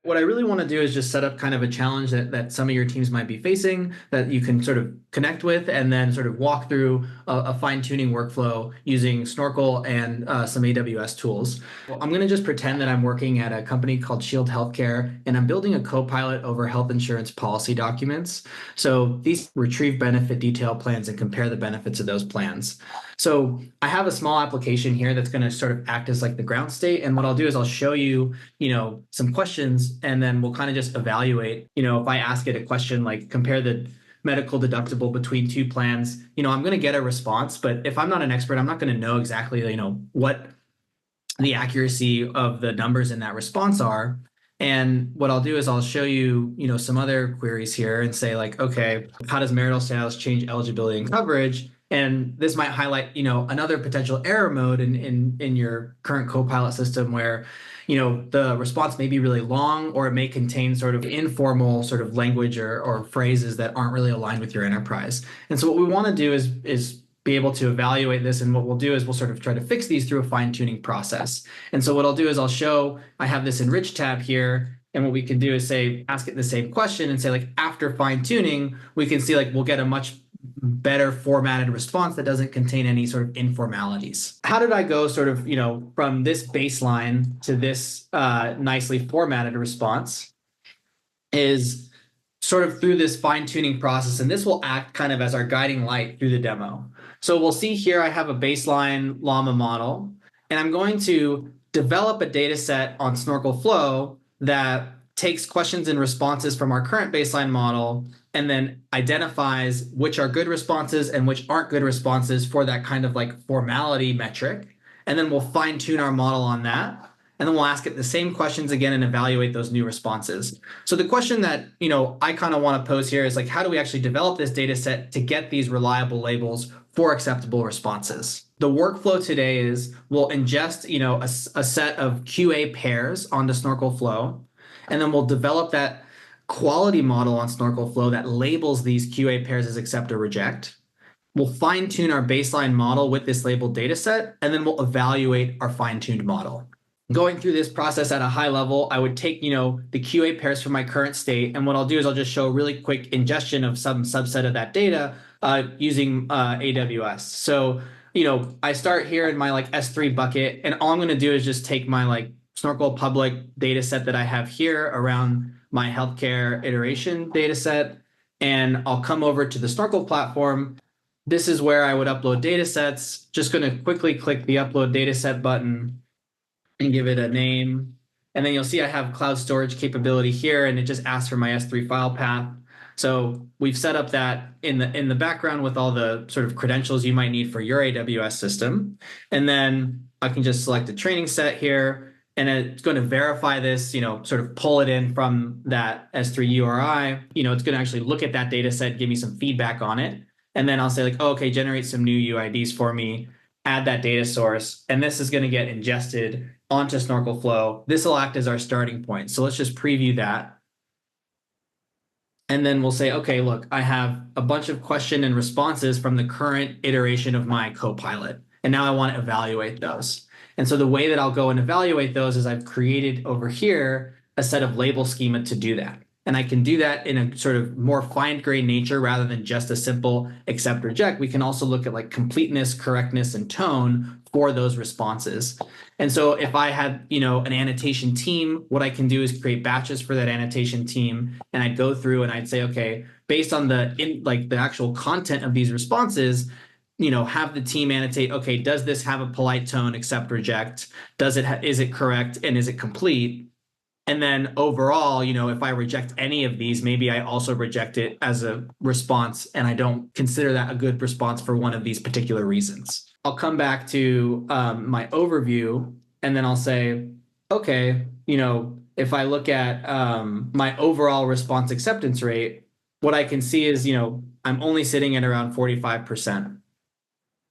What I really want to do is just set up kind of a challenge that some of your teams might be facing that you can sort of connect with and then sort of walk through a fine-tuning workflow using Snorkel and some AWS tools. Well, I'm going to just pretend that I'm working at a company called Shield Healthcare, and I'm building a copilot over health insurance policy documents. So these retrieve benefit detail plans and compare the benefits of those plans. So I have a small application here that's going to sort of act as like the ground state. And what I'll do is I'll show you, some questions, and then we'll kind of just evaluate, if I ask it a question like compare the medical deductible between two plans, I'm going to get a response. But if I'm not an expert, I'm not going to know exactly, what the accuracy of the numbers in that response are. And what I'll do is I'll show you, some other queries here and say like, okay, how does marital status change eligibility and coverage? And this might highlight, another potential error mode in your current Copilot system where, the response may be really long, or it may contain sort of informal sort of language or phrases that aren't really aligned with your enterprise. And so what we want to do is be able to evaluate this. And what we'll do is we'll sort of try to fix these through a fine-tuning process. And so what I'll do is I'll show, I have this enrich tab here. And what we can do is say, ask it the same question and say like, after fine-tuning, we can see like, we'll get a much better formatted response that doesn't contain any sort of informalities. How did I go sort of, from this baseline to this nicely formatted response is sort of through this fine-tuning process. And this will act kind of as our guiding light through the demo. So we'll see here, I have a baseline llama model, and I'm going to develop a data set on Snorkel Flow that takes questions and responses from our current baseline model and then identifies which are good responses and which aren't good responses for that kind of like formality metric. And then we'll fine tune our model on that. And then we'll ask it the same questions again and evaluate those new responses. So the question that, I kind of want to pose here is like, how do we actually develop this data set to get these reliable labels for acceptable responses? The workflow today is we'll ingest, a set of QA pairs onto Snorkel Flow. And then we'll develop that quality model on Snorkel Flow that labels these QA pairs as accept or reject. We'll fine tune our baseline model with this labeled data set, and then we'll evaluate our fine-tuned model. Going through this process at a high level, I would take, the QA pairs from my current state. And what I'll do is I'll just show a really quick ingestion of some subset of that data using AWS. So, I start here in my like S3 bucket, and all I'm going to do is just take my like Snorkel public data set that I have here around my healthcare iteration data set, and I'll come over to the Snorkel platform. This is where I would upload data sets. Just going to quickly click the upload data set button and give it a name. And then you'll see I have cloud storage capability here, and it just asks for my S3 file path. So we've set up that in the background with all the sort of credentials you might need for your AWS system. And then I can just select a training set here, and it's going to verify this, sort of pull it in from that S3 URI. It's going to actually look at that data set, give me some feedback on it. And then I'll say like, oh, okay, generate some new UIDs for me, add that data source. And this is going to get ingested onto Snorkel Flow. This will act as our starting point. So let's just preview that. And then we'll say, okay, look, I have a bunch of question and responses from the current iteration of my Copilot. And now I want to evaluate those. And so the way that I'll go and evaluate those is I've created over here a set of label schema to do that. And I can do that in a sort of more fine-grained nature rather than just a simple accept reject. We can also look at like completeness, correctness, and tone for those responses. And so if I had, an annotation team, what I can do is create batches for that annotation team. And I'd go through and I'd say, okay, based on the actual content of these responses, have the team annotate, okay, does this have a polite tone, accept, reject? Is it correct? And is it complete? And then overall, if I reject any of these, maybe I also reject it as a response, and I don't consider that a good response for one of these particular reasons. I'll come back to my overview, and then I'll say, okay, if I look at my overall response acceptance rate, what I can see is, I'm only sitting at around 45%.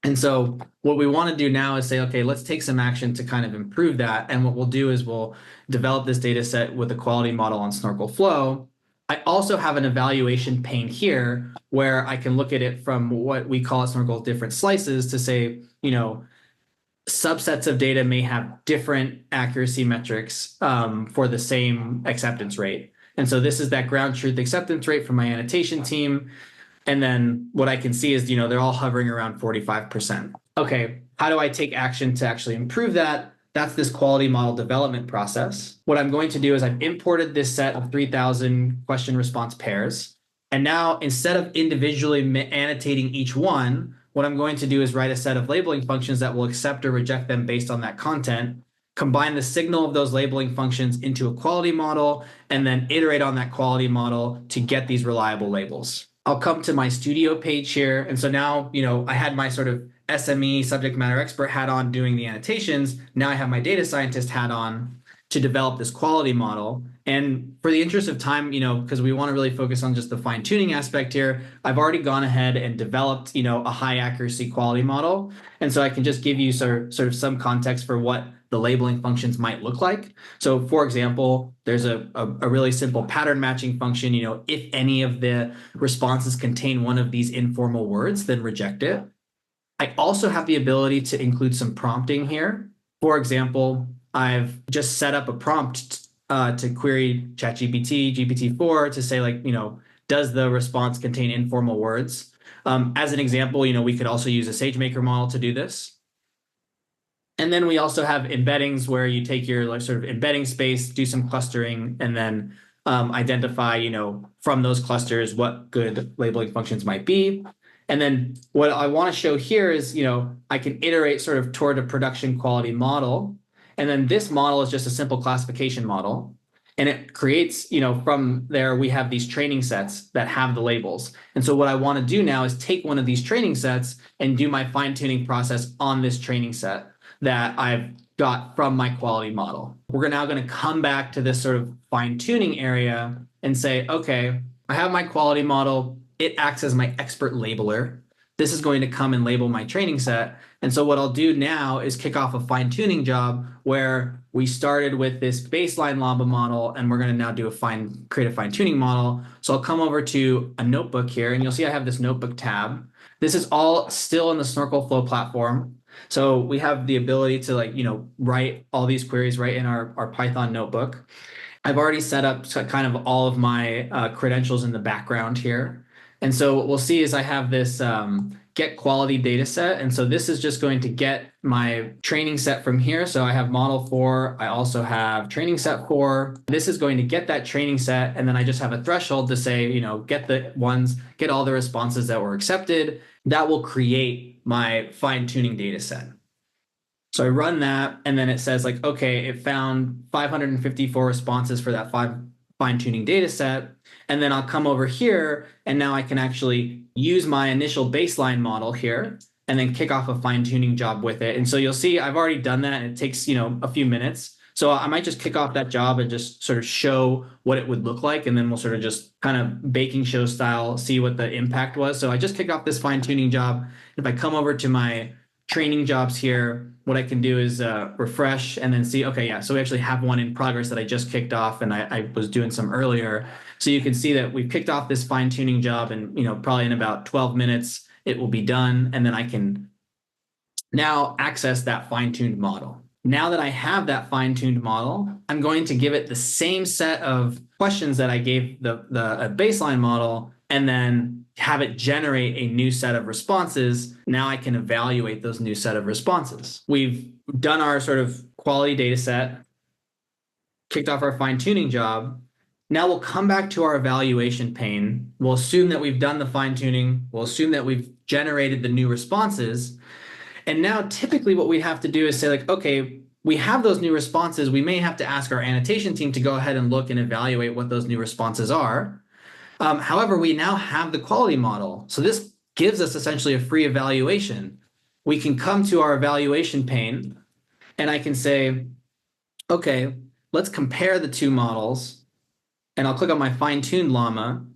And so what we want to do now is say, okay, let's take some action to kind of improve that. And what we'll do is we'll develop this data set with a quality model on Snorkel Flow. I also have an evaluation pane here where I can look at it from what we call at Snorkel different slices to say, subsets of data may have different accuracy metrics for the same acceptance rate. And so this is that ground truth acceptance rate for my annotation team. And then what I can see is, they're all hovering around 45%. Okay, how do I take action to actually improve that? That's this quality model development process. What I'm going to do is I've imported this set of 3,000 question response pairs. And now instead of individually annotating each one, what I'm going to do is write a set of labeling functions that will accept or reject them based on that content, combine the signal of those labeling functions into a quality model, and then iterate on that quality model to get these reliable labels. I'll come to my studio page here. And so now, I had my sort of SME subject matter expert hat on doing the annotations. Now I have my data scientist hat on to develop this quality model. And for the interest of time, because we want to really focus on just the fine tuning aspect here, I've already gone ahead and developed, a high accuracy quality model. And so I can just give you sort of some context for what the labeling functions might look like. So for example, there's a really simple pattern matching function. If any of the responses contain one of these informal words, then reject it. I also have the ability to include some prompting here. For example, I've just set up a prompt to query ChatGPT, GPT-4 to say does the response contain informal words? As an example, we could also use a SageMaker model to do this. And then we also have embeddings where you take your sort of embedding space, do some clustering, and then identify, from those clusters what good labeling functions might be. And then what I want to show here is, I can iterate sort of toward a production quality model. And then this model is just a simple classification model. And it creates, from there, we have these training sets that have the labels. And so what I want to do now is take one of these training sets and do my fine-tuning process on this training set that I've got from my quality model. We're now going to come back to this sort of fine-tuning area and say, okay, I have my quality model. It acts as my expert labeler. This is going to come and label my training set. And so what I'll do now is kick off a fine-tuning job where we started with this baseline Llama model, and we're going to now do create a fine-tuning model. So I'll come over to a notebook here, and you'll see I have this notebook tab. This is all still in the Snorkel Flow platform. So we have the ability to write all these queries right in our Python notebook. I've already set up kind of all of my credentials in the background here. And so what we'll see is I have this get quality data set. And so this is just going to get my training set from here. So I have model 4. I also have training set 4. This is going to get that training set. And then I just have a threshold to say, get all the responses that were accepted. That will create my fine-tuning data set. So I run that, and then it says okay, it found 554 responses for that fine-tuning data set. And then I'll come over here, and now I can actually use my initial baseline model here and then kick off a fine-tuning job with it. And so you'll see I've already done that, and it takes a few minutes. So I might just kick off that job and just sort of show what it would look like, and then we'll sort of just kind of baking show style see what the impact was. So I just kick off this fine-tuning job. If I come over to my training jobs here, what I can do is refresh and then see, okay, yeah, so we actually have one in progress that I just kicked off, and I was doing some earlier. So you can see that we've kicked off this fine-tuning job, and probably in about 12 minutes, it will be done. And then I can now access that fine-tuned model. Now that I have that fine-tuned model, I'm going to give it the same set of questions that I gave the baseline model, and then have it generate a new set of responses. Now I can evaluate those new set of responses. We've done our sort of quality data set, kicked off our fine-tuning job. Now we'll come back to our evaluation pane. We'll assume that we've done the fine-tuning. We'll assume that we've generated the new responses. And now typically what we have to do is say okay, we have those new responses. We may have to ask our annotation team to go ahead and look and evaluate what those new responses are. However, we now have the quality model. So this gives us essentially a free evaluation. We can come to our evaluation pane, and I can say, okay, let's compare the two models. And I'll click on my fine-tuned llama.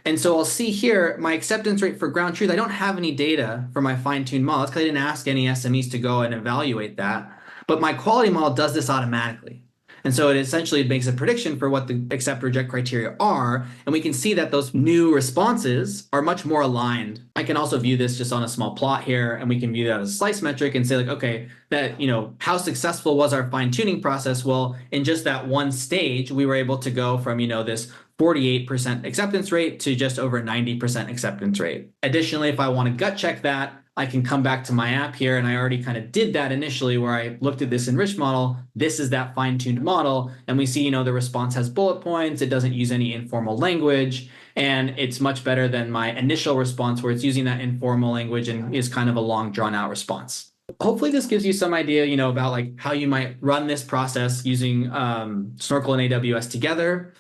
And so I'll see here my acceptance rate for ground truth. I don't have any data for my fine-tuned model. That's because I didn't ask any SMEs to go and evaluate that. But my quality model does this automatically. And so it essentially makes a prediction for what the accept reject criteria are. And we can see that those new responses are much more aligned. I can also view this just on a small plot here, and we can view that as a slice metric and say like, okay, that, how successful was our fine tuning process? Well, in just that one stage, we were able to go from, this 48% acceptance rate to just over 90% acceptance rate. Additionally, if I want to gut check that, I can come back to my app here, and I already kind of did that initially where I looked at this enriched model. This is that fine-tuned model, and we see, the response has bullet points. It doesn't use any informal language, and it's much better than my initial response where it's using that informal language and is kind of a long drawn-out response. Hopefully this gives you some idea, about like how you might run this process using Snorkel and AWS together.